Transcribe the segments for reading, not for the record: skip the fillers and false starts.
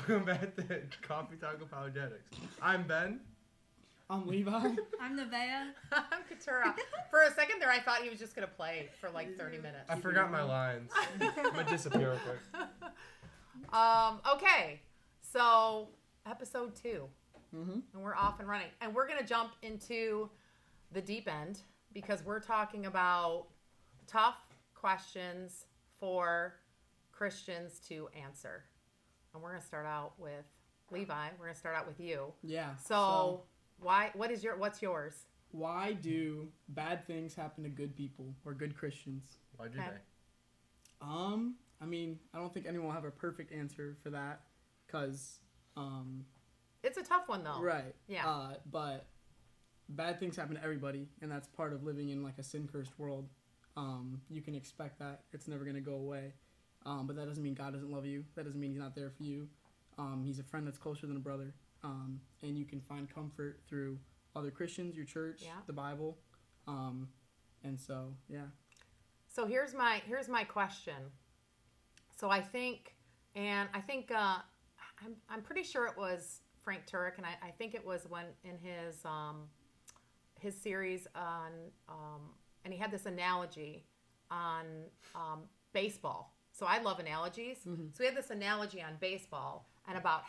Welcome back to Coffee Talk Apologetics. I'm Ben. I'm Levi. I'm Nevaeh. I'm Katura. For a second there, I thought he was just going to play for like 30 minutes. I forgot my lines. I'm going to disappear real quick. Okay, so episode 2. Mm-hmm. And we're off and running. And we're going to jump into the deep end because we're talking about tough questions for Christians to answer. And we're going to start out with Levi. We're going to start out with you. Yeah. So what's yours? Why do bad things happen to good people or good Christians? Why do Okay. they? I mean, I don't think anyone will have a perfect answer for that, cause, It's a tough one though. right. Yeah. But bad things happen to everybody, and that's part of living in like a sin-cursed world. You can expect that it's never gonna go away, but that doesn't mean God doesn't love you. That doesn't mean He's not there for you. He's a friend that's closer than a brother, and you can find comfort through other Christians, your church, Yeah. the Bible, and so yeah. So here's my question. So I think I'm pretty sure it was Frank Turek, and I think it was when in his series on and he had this analogy on baseball. So I love analogies. Mm-hmm. So we had this analogy on baseball and about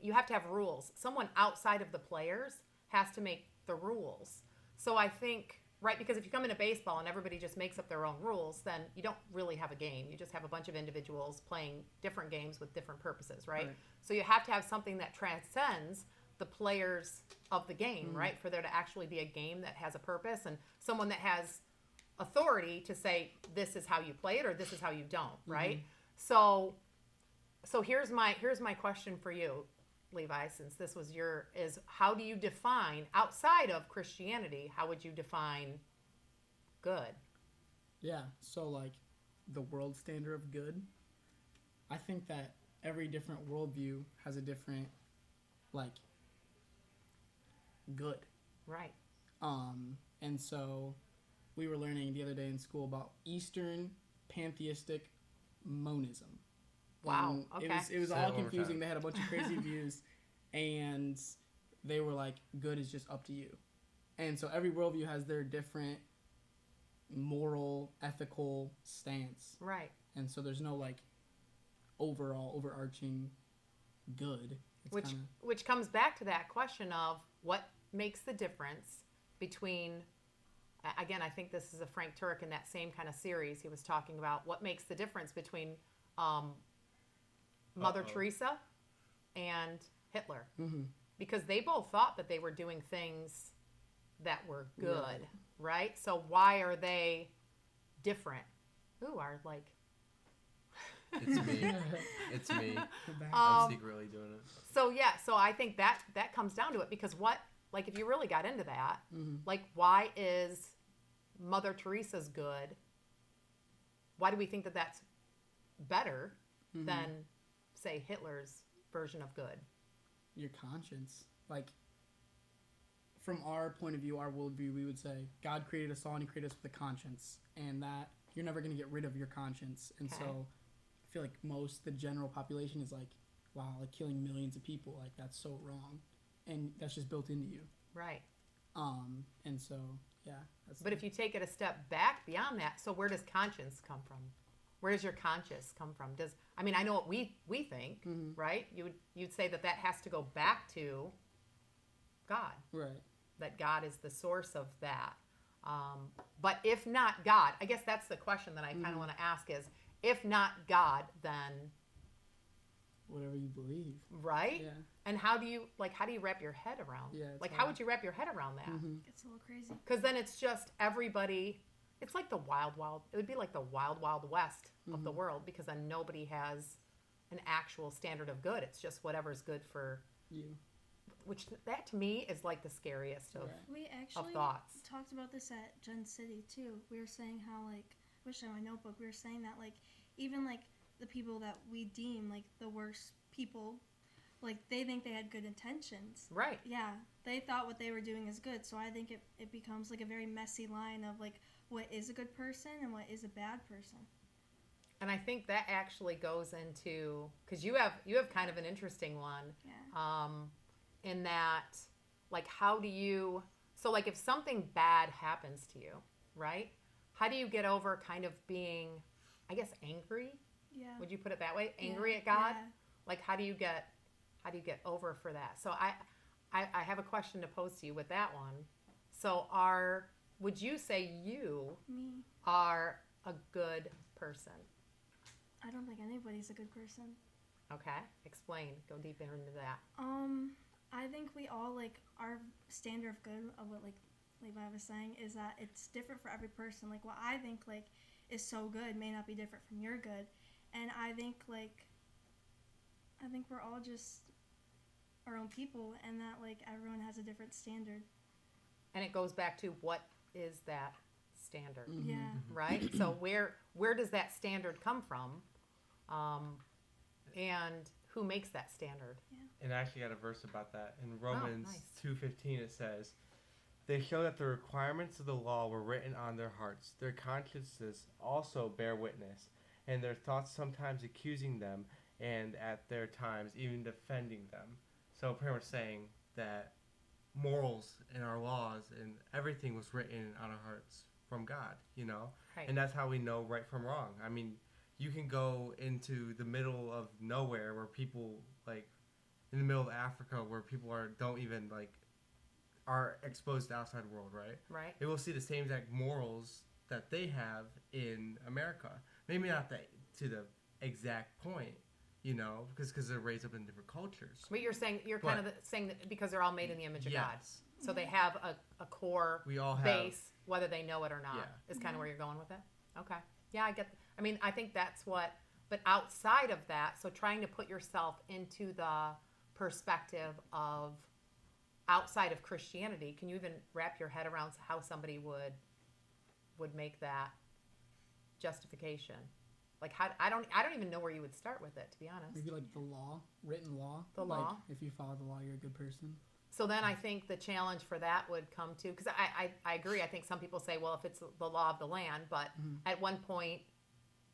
you have to have rules. Someone outside of the players has to make the rules. So I think, right, because if you come into baseball and everybody just makes up their own rules, then you don't really have a game. You just have a bunch of individuals playing different games with different purposes, right? Right. So you have to have something that transcends the players of the game, right? For there to actually be a game that has a purpose and someone that has authority to say this is how you play it or this is how you don't, right? So here's my question for you, Levi, since this was is how do you define outside of Christianity, how would you define good? Yeah, so like the world standard of good, I think that every different worldview has a different like good. Right. And so we were learning the other day in school about Eastern pantheistic monism. Wow. And Okay. It was Say it all one more confusing. time. They had a bunch of crazy views, and they were like, good is just up to you. And so every worldview has their different moral, ethical stance. Right. And so there's no like overall overarching good. It's Which comes back to that question of what makes the difference between, again, I think this is a Frank Turek in that same kind of series. He was talking about what makes the difference between Mother Teresa and Hitler. Mm-hmm. Because they both thought that they were doing things that were good, right? So why are they different? Ooh, are like... It's me. It's me. back. I'm secretly doing it. So yeah, so I think that comes down to it because like if you really got into that, like why is Mother Teresa's good? Why do we think that that's better than say Hitler's version of good? Your conscience. Like, from our point of view, our worldview, we would say God created us all and He created us with a conscience, and that you're never going to get rid of your conscience. And Okay. so I feel like the general population is like, wow, like killing millions of people, like that's so wrong. And that's just built into you. Right. And so, yeah. But if you take it a step back beyond that, so where does conscience come from? Where does your conscience come from? I know what we think, right? You'd say that has to go back to God. Right. That God is the source of that. But if not God, I guess that's the question that I kind of want to ask is, if not God, then Whatever you believe. right? Yeah. And how do you wrap your head around? Yeah, it's Like how hard. would you wrap your head around that? It's a little crazy. Because then it's just everybody. It's like the it would be like the wild west of the world because then nobody has an actual standard of good. It's just whatever's good for You. which that to me is like the scariest of Right. We actually thoughts. talked about this at Gen City too. We were saying how I wish I had my notebook. We were saying that even the people that we deem like the worst people, they think they had good intentions. Right. Yeah, they thought what they were doing is good. So I think it becomes a very messy line of what is a good person and what is a bad person. And I think that actually goes into, because you have kind of an interesting one, Yeah. in that, like, how do you, so like if something bad happens to you, right? How do you get over kind of being, I guess, angry? Yeah. Would you put it that way? Angry Yeah. at God? Yeah. Like, how do you get over for that? So I have a question to pose to you with that one. So would you say you Me. are a good person? I don't think anybody's a good person. Okay, explain. Go deeper into that. I think we all like our standard of good of what like Levi was saying is that it's different for every person. Like what I think like is so good may not be different from your good, and I think we're all just our own people, and that like everyone has a different standard. And it goes back to what is that standard, Yeah. right? So where does that standard come from, and who makes that standard? And I actually got a verse about that. In Romans nice. 2:15 it says, "They show that the requirements of the law were written on their hearts. Their consciences also bear witness, and their thoughts sometimes accusing them, and at their times even defending them." So pretty much saying that morals and our laws and everything was written on our hearts from God, you know? Right. And that's how we know right from wrong. I mean, you can go into the middle of nowhere where people like in the middle of Africa where people don't even like are exposed to the outside world, right? Right. They will see the same exact morals that they have in America. Maybe not to the exact point, you know, because they're raised up in different cultures. But you're saying saying that because they're all made in the image of God, Yes. so they have a core We all have base, whether they know it or not. Yeah. Is kind of where you're going with it. Okay. Yeah, I get. I mean, I think that's what. But outside of that, so trying to put yourself into the perspective of outside of Christianity, can you even wrap your head around how somebody would make that justification? Like, how I don't even know where you would start with it, to be honest. Maybe like the law, written law. The like, law. If you follow the law, you're a good person. So then I think the challenge for that would come to, because I agree, I think some people say, well, if it's the law of the land, but at one point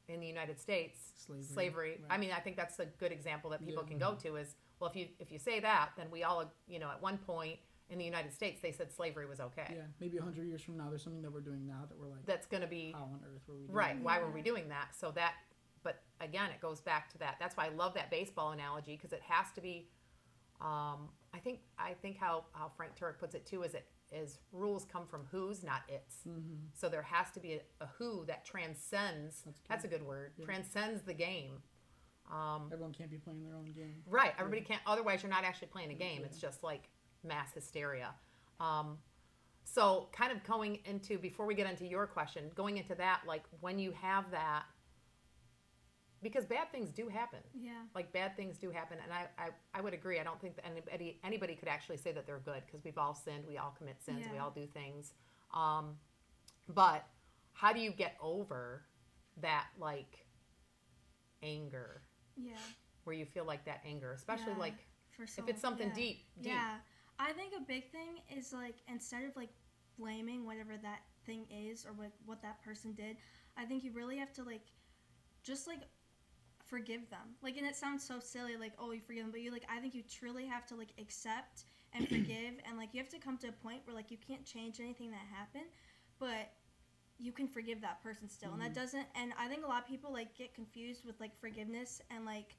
in the United States, slavery, right. I mean, I think that's a good example that people Yeah. can go to is, well, if you say that, then we all, you know, at one point in the United States, they said slavery was okay. Yeah, maybe 100 years from now, there's something that we're doing now that we're like, That's going to be, how on earth were we doing right, that? why were we doing that? So that, but again, it goes back to that. That's why I love that baseball analogy, because it has to be, I think how Frank Turek puts it too is rules come from who's, not its. Mm-hmm. So there has to be a who that transcends. That's a good word. Yeah. Transcends the game. Everyone can't be playing their own game. Right. Everybody can't. Otherwise, you're not actually playing a game. It's just like mass hysteria. So kind of going into, before we get into your question, going into that, like when you have that, because bad things do happen. Yeah. Like bad things do happen, and I would agree. I don't think that anybody could actually say that they're good, because we've all sinned, we all commit sins, we Yeah. all do things. But how do you get over that like anger, Yeah. where you feel like that anger, especially Yeah. like For if it's something yeah. deep? Yeah. I think a big thing is like instead of like blaming whatever that thing is or what that person did, I think you really have to like just like forgive them. Like, and it sounds so silly, like, oh, you forgive them, but you like I think you truly have to like accept and forgive, and like you have to come to a point where like you can't change anything that happened, but you can forgive that person still. And that doesn't, and I think a lot of people like get confused with like forgiveness and like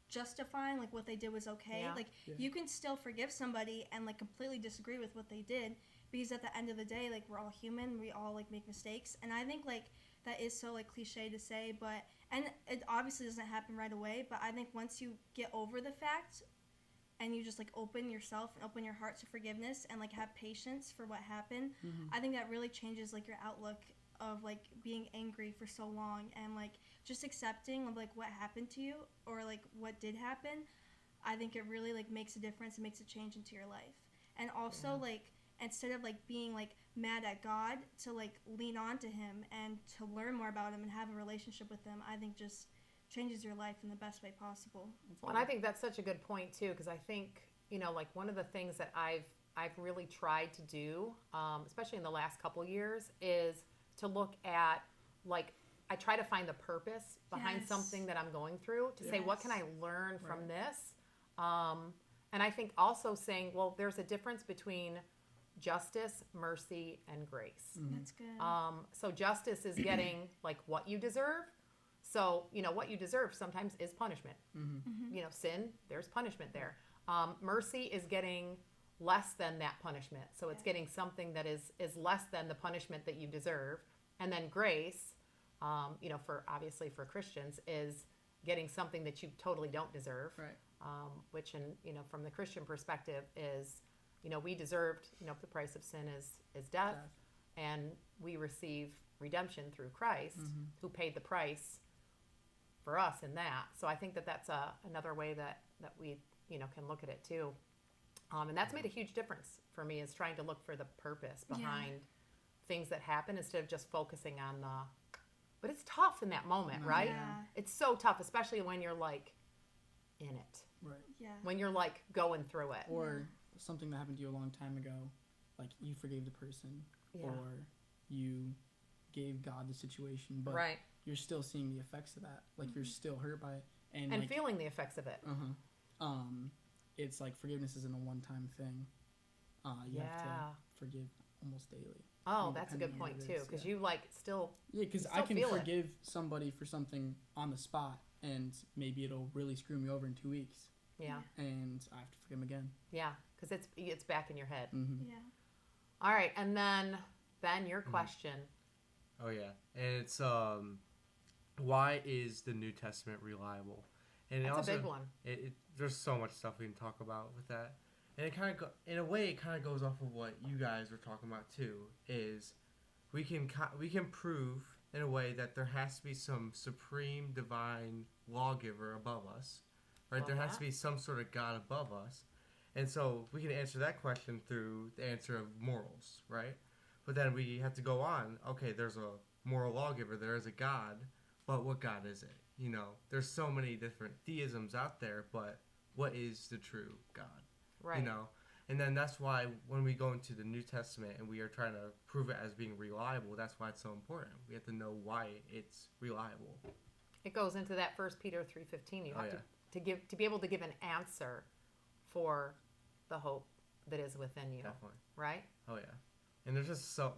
justifying like what they did was okay. Yeah. Like you can still forgive somebody and like completely disagree with what they did, because at the end of the day, like we're all human, we all like make mistakes. And I think like that is so like cliche to say, but and it obviously doesn't happen right away, but I think once you get over the fact and you just like open yourself and open your heart to forgiveness and like have patience for what happened, I think that really changes like your outlook of like being angry for so long, and like just accepting of like what happened to you or like what did happen. I think it really like makes a difference and makes a change into your life. And also like instead of like being like mad at God, to like lean on to him and to learn more about him and have a relationship with him, I think just changes your life in the best way possible. Well, and I think that's such a good point too, because I think, you know, like one of the things that I've really tried to do, especially in the last couple years, is to look at like I try to find the purpose behind Yes. something that I'm going through to say, what can I learn from Right. this? And I think also saying, well, there's a difference between justice, mercy, and grace. That's good. So justice is getting like what you deserve. So, what you deserve sometimes is punishment. Sin, there's punishment there. Mercy is getting less than that punishment. So it's getting something that is less than the punishment that you deserve. And then grace, obviously for Christians, is getting something that you totally don't deserve. Right. Which, from the Christian perspective is, we deserved, the price of sin is death. And we receive redemption through Christ, who paid the price for us in that. So I think that that's another way that we, can look at it too. And that's made a huge difference for me, is trying to look for the purpose behind things that happen instead of just focusing on but it's tough in that moment, right? Yeah. It's so tough, especially when you're like in it, Right. Yeah. when you're like going through it. Or something that happened to you a long time ago, like you forgave the person, Yeah. or you gave God the situation, but Right. you're still seeing the effects of that. Like you're still hurt by it, and And like, feeling the effects of it. it's like forgiveness isn't a one-time thing. You have to Yeah. forgive almost daily. Oh, mean, that's a depending good on point what too, it is, because yeah. you like still. Yeah, because You I still can feel it. forgive somebody for something on the spot, and maybe it'll really screw me over in 2 weeks, Yeah. and I have to forgive him again. Yeah. Because it's back in your head. Mm-hmm. Yeah. All right, and then Ben, your question. Oh yeah, and it's why is the New Testament reliable? And it That's also, a big one. There's so much stuff we can talk about with that, and it kind of in a way it kind of goes off of what you guys were talking about too. Is we can prove in a way that there has to be some supreme divine lawgiver above us, right? Love there has that. to be some sort of God above us, and so we can answer that question through the answer of morals, right? But then we have to go on. Okay, there's a moral lawgiver. There is a God, but what God is it? There's so many different theisms out there, but what is the true God? Right. And then that's why when we go into the New Testament and we are trying to prove it as being reliable, that's why it's so important. We have to know why it's reliable. It goes into that 1 Peter 3:15. You Oh, have yeah. to be able to give an answer for the hope that is within you, Definitely. right? Oh yeah. And there's just so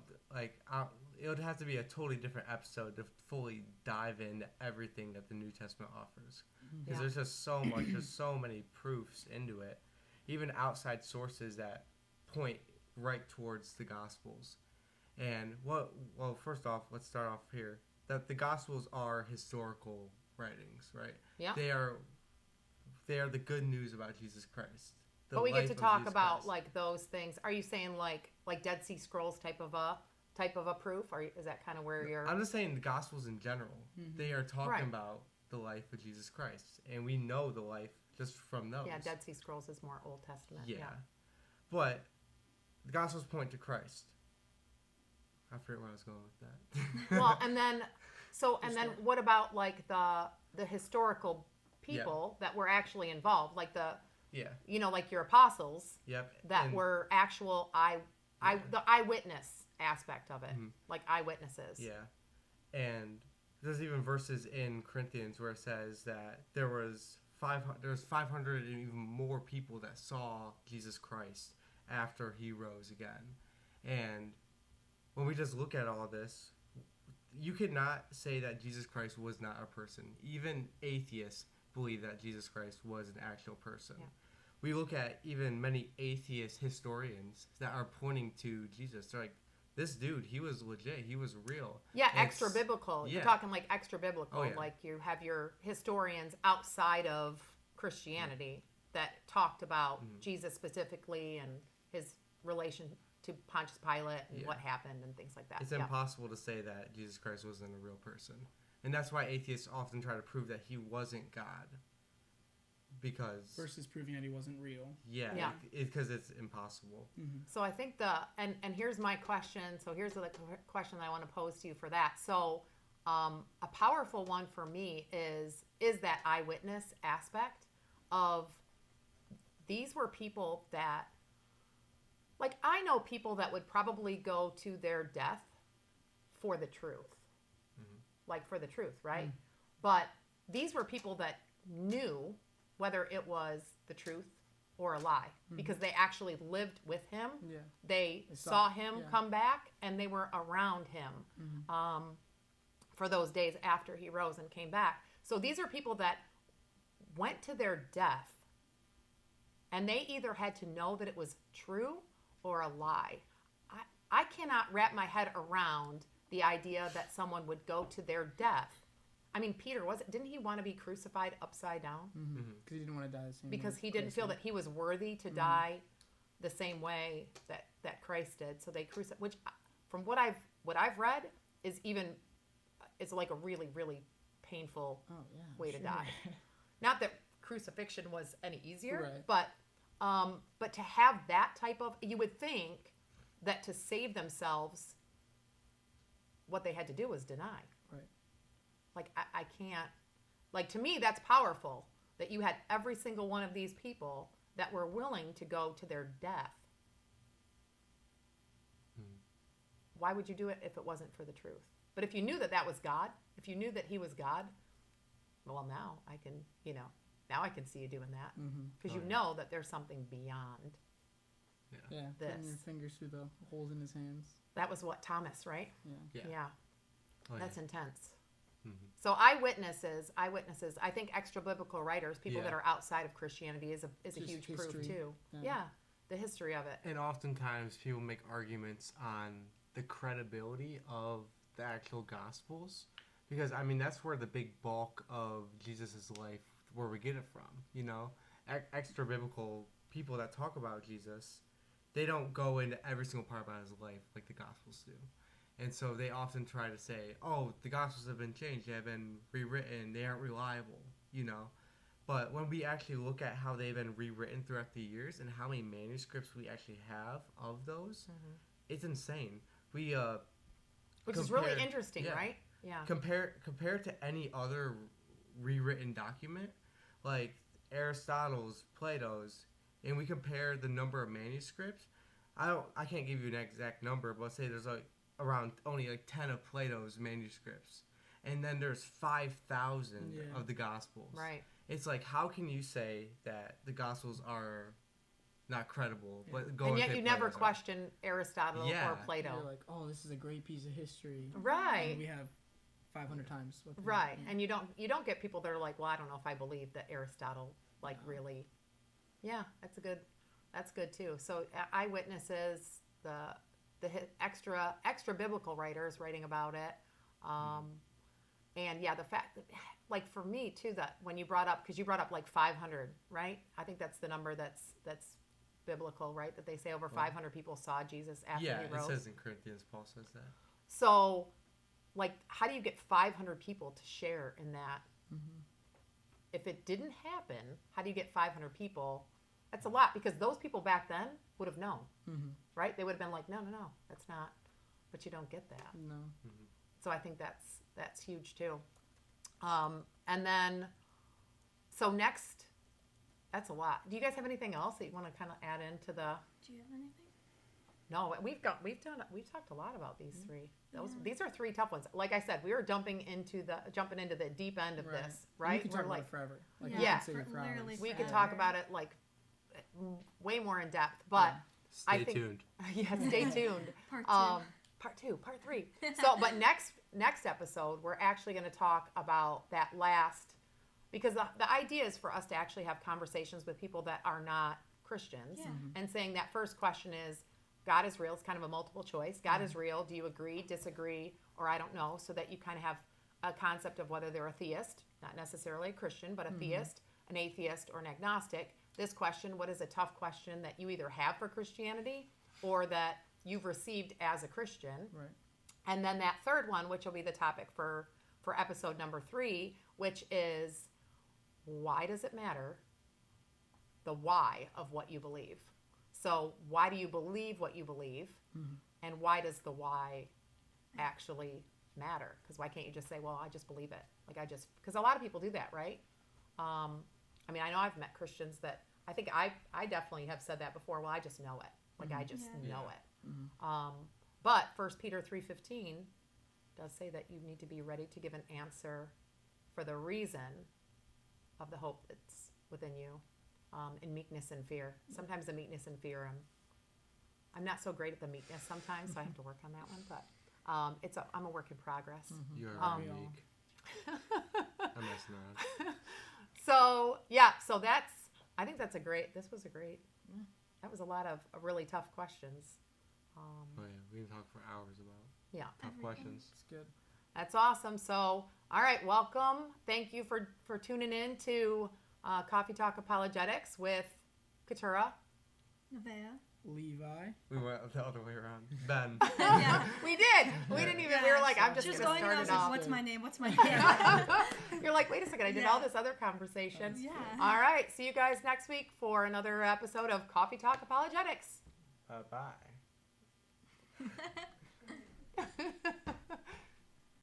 it would have to be a totally different episode to fully dive into everything that the New Testament offers, because Yeah. there's just so much, there's so many proofs into it, even outside sources that point right towards the Gospels. And well, first off, let's start off here. That the Gospels are historical writings, right? Yeah. They are the good news about Jesus Christ. The But we get life to of talk Jesus about Christ. like those things. Are you saying like Dead Sea Scrolls type of a proof, or is that kind of where you're? I'm just saying the Gospels in general. They are talking Right. about the life of Jesus Christ, and we know the life just from those. Yeah, Dead Sea Scrolls is more Old Testament. Yeah. But the Gospels point to Christ. I forget where I was going with that. Well, and then what about like the historical people that were actually involved, like yeah. like your apostles Yep. that And- were actual the eyewitness aspect of it, Mhm. like eyewitnesses. Yeah. And there's even verses in Corinthians where it says that there was 500 and even more people that saw Jesus Christ after he rose again. And when we just look at all this, you could not say that Jesus Christ was not a person. Even atheists believe that Jesus Christ was an actual person. Yeah. We look at even many atheist historians that are pointing to Jesus. They're like, this dude, he was legit. He was real. Yeah, And extra it's- biblical. You're yeah. talking like extra biblical. Oh, yeah. Like you have your historians outside of Christianity that talked about Mm-hmm. Jesus specifically and his relation to Pontius Pilate and Yeah. what happened and things like that. It's Yeah. impossible to say that Jesus Christ wasn't a real person. And that's why atheists often try to prove that he wasn't God. Because, Versus proving that he wasn't real. Yeah. because it's impossible. So I think and here's my question. So here's the question that I want to pose to you for that. So a powerful one for me is that eyewitness aspect of these were people that, like, I know people that would probably go to their death for the truth. like for the truth, right? But these were people that knew whether it was the truth or a lie because they actually lived with him. Yeah. They saw saw it, him yeah. come back, and they were around him for those days after he rose and came back. So these are people that went to their death, and they either had to know that it was true or a lie. I cannot wrap my head around the idea that someone would go to their death. I mean, Peter, didn't he want to be crucified upside down? Because he didn't want to die the same Because way he didn't Christ feel did. that he was worthy to die the same way that Christ did. So they crucified, which from what I've read is like a really, really painful Oh, yeah. way to sure. die. Not that crucifixion was any easier, Right. but to have that type of, you would think that to save themselves, what they had to do was deny. Right. Like, I can't, like, to me, that's powerful that you had every single one of these people that were willing to go to their death. Why would you do it if it wasn't for the truth? But if you knew that that was God, if you knew that he was God, well, now I can, now I can see you doing that. Because you know that there's something beyond. Yeah. Putting your This. fingers through the holes in his hands. That was what, Thomas, right? Yeah. Yeah. Oh, That's yeah. intense. Mhm. So eyewitnesses, I think extra biblical writers, people Yeah. that are outside of Christianity is a Just huge history. proof too. Yeah. Yeah, the history of it. And oftentimes people make arguments on the credibility of the actual Gospels. Because, I mean, that's where the big bulk of Jesus' life, where we get it from, Extra biblical people that talk about Jesus, they don't go into every single part about his life like the Gospels do. And so they often try to say, oh, the Gospels have been changed, they have been rewritten, they aren't reliable, But when we actually look at how they've been rewritten throughout the years and how many manuscripts we actually have of those, it's insane. We Which is really compared- interesting, yeah. right? Yeah. compare to any other rewritten document, like Aristotle's, Plato's, and we compare the number of manuscripts. I can't give you an exact number, but say there's around only 10 of Plato's manuscripts, and then there's 5,000 Yeah. of the Gospels. Right. It's like, how can you say that the Gospels are not credible, but go And yet say you never Plato's are? question Aristotle Yeah. or Plato. You're like, oh, this is a great piece of history. Right. And we have 500 times. What the- Right. Yeah. And you don't get people that are like, well, I don't know if I believe that Aristotle really. Yeah, that's good too. So eyewitnesses, the extra biblical writers writing about it, and yeah, the fact that, like for me too, that when you brought up, because you brought up like 500, right? I think that's the number that's biblical, right? That they say over 500 people saw Jesus after Yeah, he it rose. says in Corinthians, Paul says that. So, like, how do you get 500 people to share in that? If it didn't happen, how do you get 500 people? That's a lot, because those people back then would have known, right? They would have been like, no, that's not. But you don't get that. No. So I think that's huge too. And then, so next, that's a lot. Do you guys have anything else that you want to kind of add into the? Do you have anything? No, we've talked a lot about these three. These are three tough ones. Like I said, we were jumping into the deep end of Right. this, right? You can talk We're about like, it forever. Like, Yeah. you Yeah. can sit here for Literally hours. we could forever. talk about it like way more in depth, but Stay I think- tuned. yeah, stay tuned. Part two. Part three. So, but next episode, we're actually going to talk about that last, because the idea is for us to actually have conversations with people that are not Christians, Yeah. and saying that first question is, God is real. It's kind of a multiple choice. God is real. Do you agree, disagree, or I don't know? So that you kind of have a concept of whether they're a theist, not necessarily a Christian, but a theist, an atheist, or an agnostic. This question, what is a tough question that you either have for Christianity or that you've received as a Christian? Right. And then that third one, which will be the topic for episode number 3, which is, why does it matter? The why of what you believe. So why do you believe what you believe? And why does the why actually matter? Because why can't you just say, well, I just believe it. Because a lot of people do that, right? I mean, I know I've met Christians that, I think I definitely have said that before. Well, I just know it. I just Yeah. know it. But 1 Peter 3:15 does say that you need to be ready to give an answer for the reason of the hope that's within you, in meekness and fear. Sometimes the meekness and fear, I'm not so great at the meekness sometimes, so I have to work on that one. But I'm a work in progress. You are Um, unique. I'm messing around. So yeah, so I think this was a great. That was a lot of really tough questions. Oh yeah, we can talk for hours about Yeah. tough Everything. questions. It's good. That's awesome. So, all right, welcome. Thank you for tuning in to Coffee Talk Apologetics with Katura. Nevaeh. Levi. We went the other way around. Ben. Yeah. We did. We didn't even. We were like, I'm just She was gonna going and I start was it like, off. what's my name? What's my name? You're like, wait a second. I did Yeah. all this other conversation. Yeah. All right. See you guys next week for another episode of Coffee Talk Apologetics. Bye.